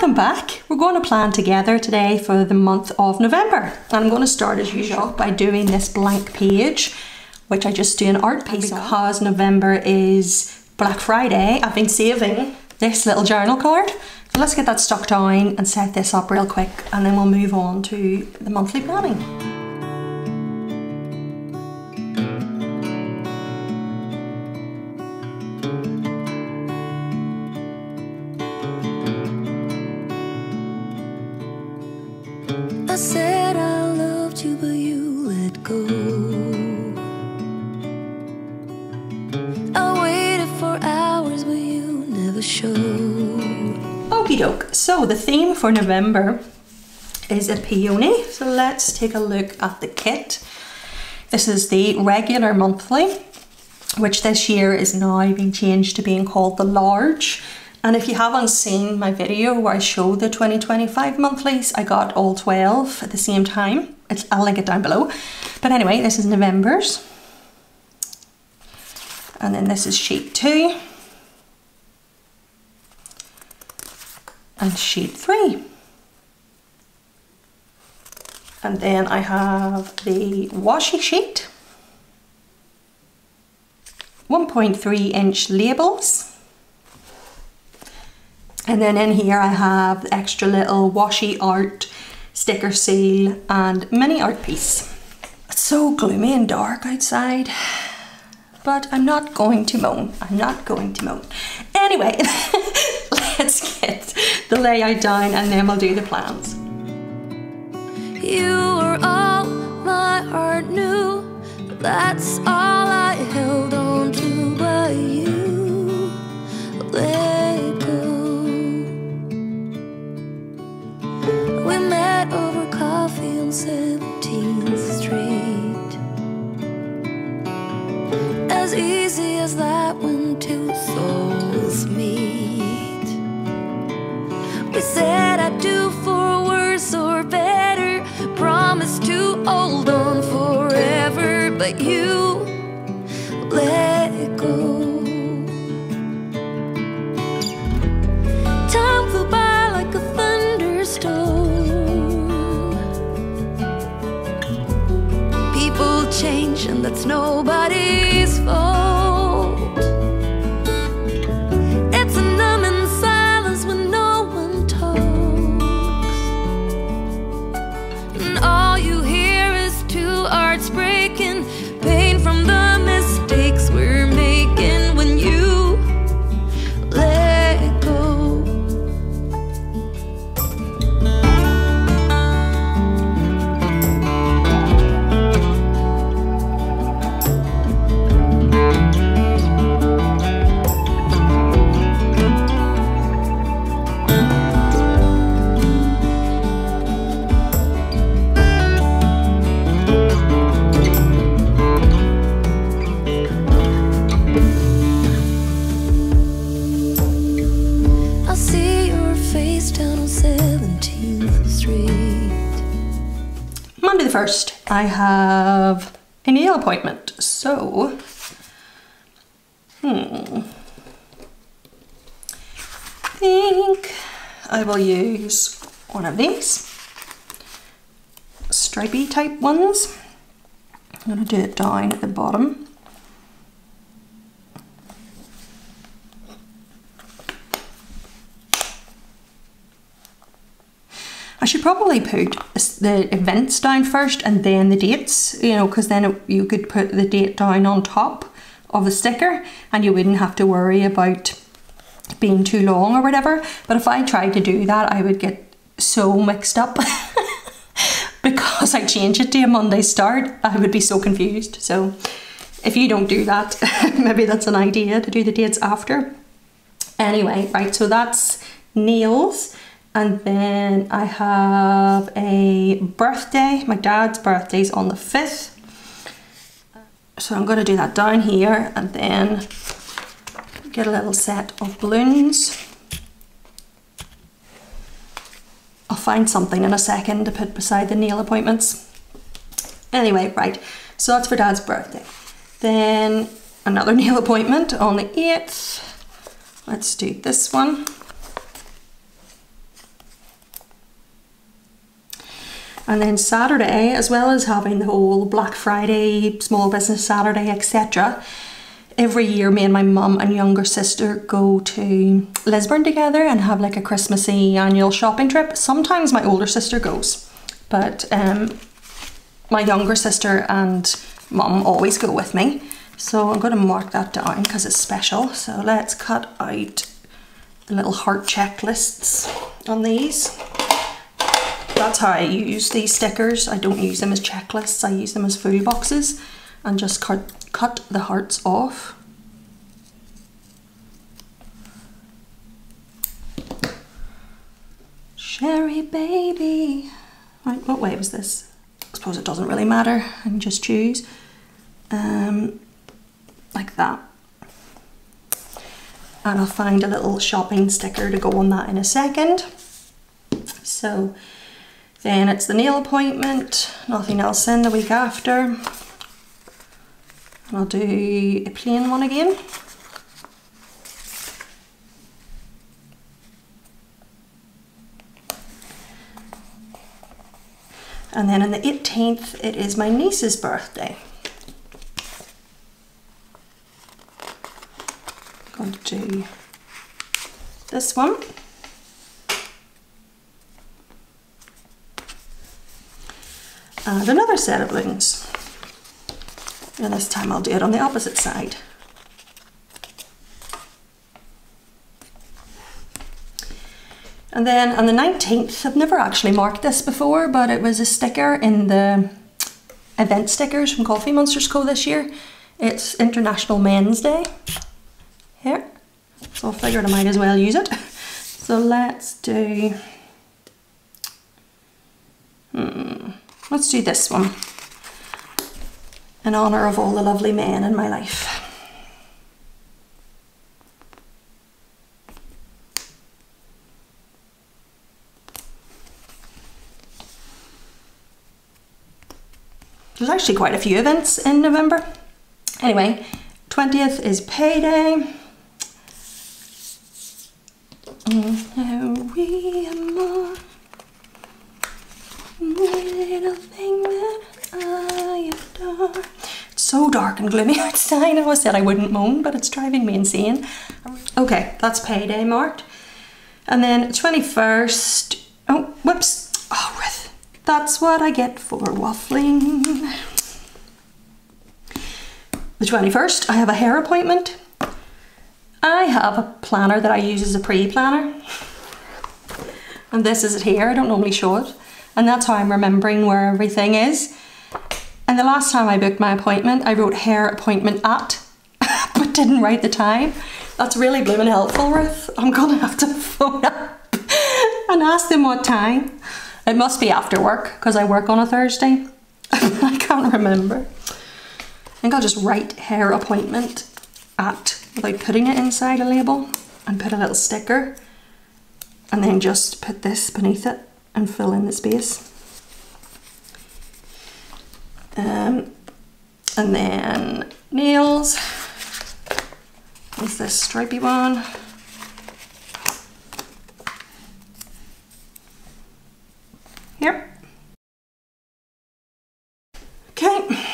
Welcome back. We're going to plan together today for the month of November. And I'm going to start as usual by doing this blank page, which I just do an art piece on. Because November is Black Friday, I've been saving this little journal card. So let's get that stuck down and set this up real quick, and then we'll move on to the monthly planning. I said I loved you, but you let go. I waited for hours, but you never showed. Okie doke. So the theme for November is a peony. So let's take a look at the kit. This is the regular monthly, which this year is now being changed to being called the large. And if you haven't seen my video where I show the 2025 monthlies, I got all 12 at the same time. I'll link it down below. But anyway, this is November's. And then this is sheet 2. And sheet 3. And then I have the washi sheet. 1.3 inch labels. And then in here I have the extra little washi art, sticker seal and mini art piece. It's so gloomy and dark outside, but I'm not going to moan. I'm not going to moan. Anyway, let's get the layout down and then we'll do the plans. You were all my heart knew. That's all I held on to, but you let go. We met over coffee on 17th Street. As easy as that when two souls meet. We said I do for worse or better. Promised to hold on forever, but you let go. Time flew by like a thunderstorm. People change and that's nobody's fault. It's a numbing silence when no one talks, and all you hear is two hearts breaking, pain from the mistakes we're making when you let go. I see your face down on 17th Street. Monday the 1st, I have a nail appointment. So, I think I will use one of these stripy type ones. I'm going to do it down at the bottom. I should probably put the events down first and then the dates, you know, because then you could put the date down on top of the sticker and you wouldn't have to worry about being too long or whatever. But if I tried to do that, I would get so mixed up because I change it to a Monday start. I would be so confused. So if you don't do that, maybe that's an idea to do the dates after. Anyway, right, so that's nails. And then I have a birthday. My dad's birthday's on the 5th. So I'm going to do that down here and then get a little set of balloons. I'll find something in a second to put beside the nail appointments. Anyway, right, so that's for Dad's birthday. Then another nail appointment on the 8th. Let's do this one. And then Saturday, as well as having the whole Black Friday, Small Business Saturday, etc., every year me and my mum and younger sister go to Lisburn together and have like a Christmassy annual shopping trip. Sometimes my older sister goes, but my younger sister and mum always go with me. So I'm going to mark that down because it's special. So let's cut out the little heart checklists on these. That's how I use these stickers. I don't use them as checklists, I use them as full boxes and just cut the hearts off. Sherry baby. Right, what way was this? I suppose it doesn't really matter. I can just choose. Like that. And I'll find a little shopping sticker to go on that in a second. So then it's the nail appointment, nothing else in the week after. And I'll do a plain one again. And then on the 18th, it is my niece's birthday. I'm going to do this one. And another set of balloons. And this time I'll do it on the opposite side. And then on the 19th, I've never actually marked this before, but it was a sticker in the event stickers from Coffee Monsters Co. this year. It's International Men's Day. Here. So I figured I might as well use it. So let's do... let's do this one. In honour of all the lovely men in my life. There's actually quite a few events in November. Anyway, 20th is payday. We are more, little thing that I adore. It's so dark and gloomy outside. I know I said I wouldn't moan, but it's driving me insane. Okay, that's payday marked. And then 21st, oh, whoops. Oh, Ruth, that's what I get for waffling. The 21st, I have a hair appointment. I have a planner that I use as a pre-planner. And this is it here, I don't normally show it. And that's how I'm remembering where everything is. And the last time I booked my appointment, I wrote hair appointment at, but didn't write the time. That's really blooming helpful, Ruth. I'm gonna have to phone up and ask them what time. It must be after work, because I work on a Thursday. I can't remember. I think I'll just write hair appointment at without putting it inside a label and put a little sticker and then just put this beneath it and fill in the space. And then nails. What's this stripy one? Here. Okay.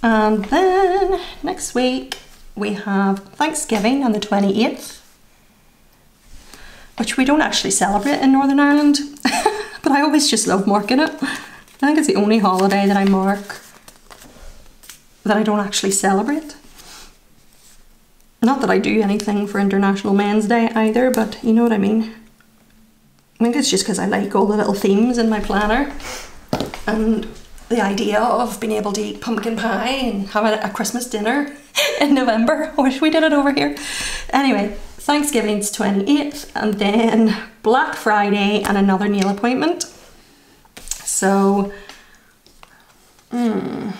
And then next week we have Thanksgiving on the 28th, which we don't actually celebrate in Northern Ireland, but I always just love marking it. I think it's the only holiday that I mark that I don't actually celebrate. Not that I do anything for International Men's Day either, but you know what I mean. I think it's just because I like all the little themes in my planner and the idea of being able to eat pumpkin pie and have a Christmas dinner in November. I wish we did it over here. Anyway, Thanksgiving's 28th and then Black Friday and another nail appointment. So, I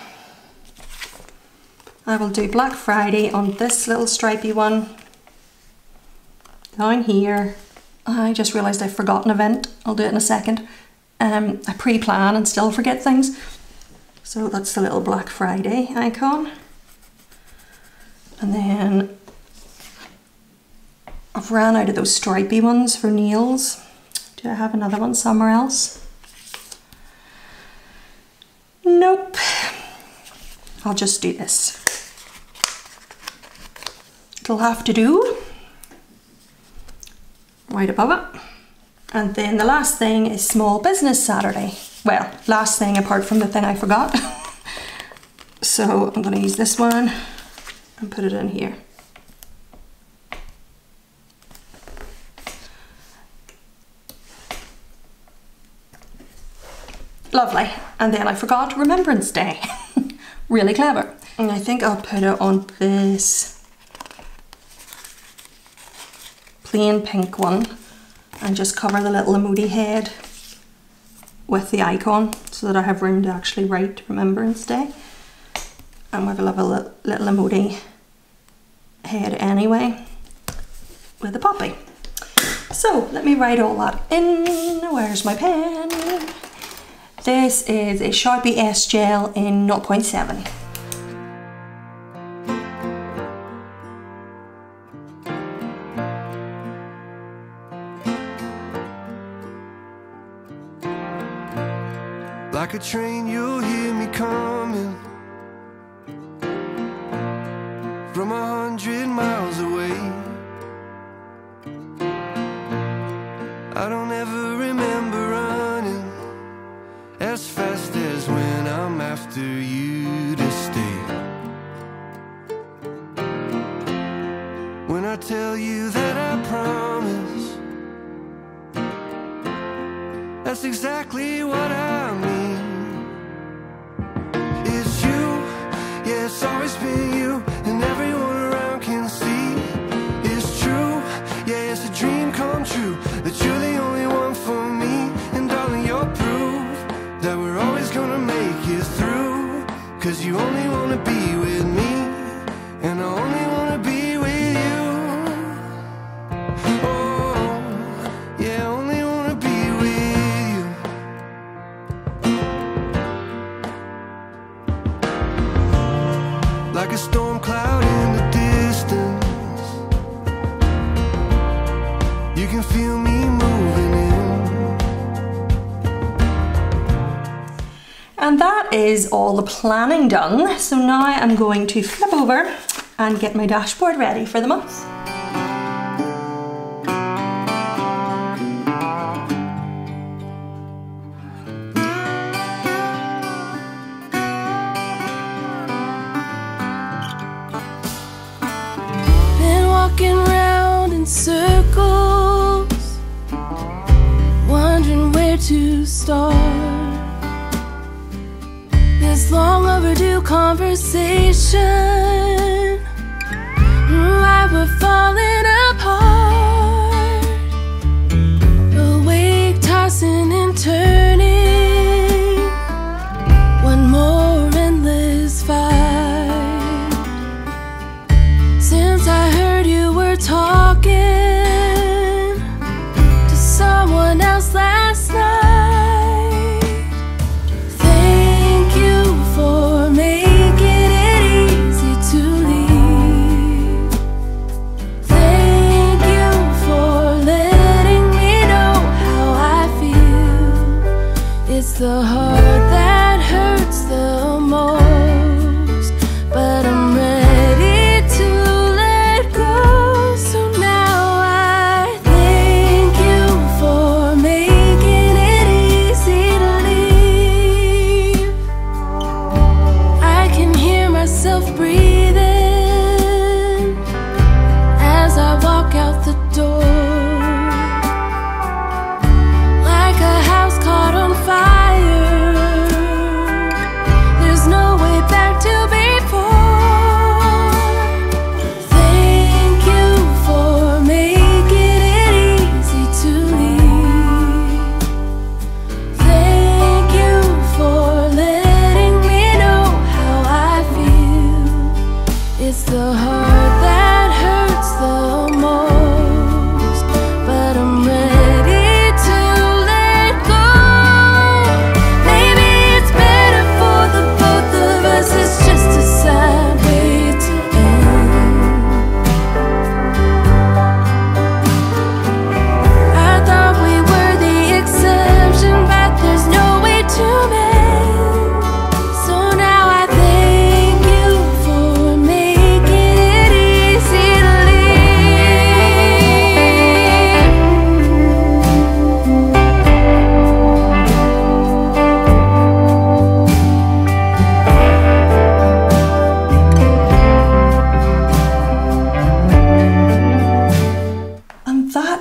will do Black Friday on this little stripy one. Down here. I just realised I forgot an event. I'll do it in a second. I pre-plan and still forget things. So that's the little Black Friday icon. And then I've ran out of those stripy ones for nails. Do I have another one somewhere else? Nope. I'll just do this. It'll have to do. Right above it. And then the last thing is Small Business Saturday. Well, last thing apart from the thing I forgot. So I'm going to use this one and put it in here. Lovely. And then I forgot Remembrance Day. Really clever. And I think I'll put it on this plain pink one and just cover the little emoji head with the icon so that I have room to actually write Remembrance Day. And we'll have a little emoji head anyway with a poppy. So let me write all that in. Where's my pen? This is a Sharpie S Gel in 0.7. Like a train, you'll hear me coming from 100 miles away. I don't ever remember running as fast as when I'm after you to stay. When I tell you that I promise, that's exactly what I mean. It's you, yeah, it's always been you, and everyone around can see. It's true, yeah, it's a dream come true, that you're the only one for me. And darling, you're proof that we're always gonna make it through. Cause you only wanna be with me, and I only wanna be with you. Oh, yeah, I only wanna be with you. Like a storm cloud in the distance, you can feel me moving in. And that is all the planning done. So now I'm going to flip over and get my dashboard ready for the month. Been walking round in circles, wondering where to start. This long overdue conversation, why we're falling apart. Awake, tossing and turning, one more endless fight. Since I heard you were talking to someone else last night. Thank you for making it easy to leave. Thank you for letting me know how I feel. It's the heart that hurts the most, but I'm ready to let go. So now I thank you for making it easy to leave. I can hear myself breathing as I walk out the door. Like a house caught on fire,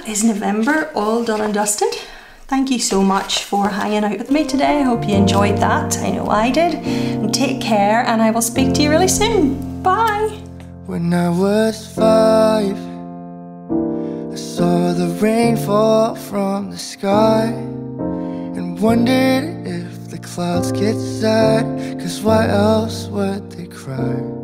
is November all done and dusted. Thank you so much for hanging out with me today. I hope you enjoyed that. I know I did. And take care, and I will speak to you really soon. Bye. When I was 5, I saw the rain fall from the sky and wondered if the clouds get sad, 'cause why else would they cry?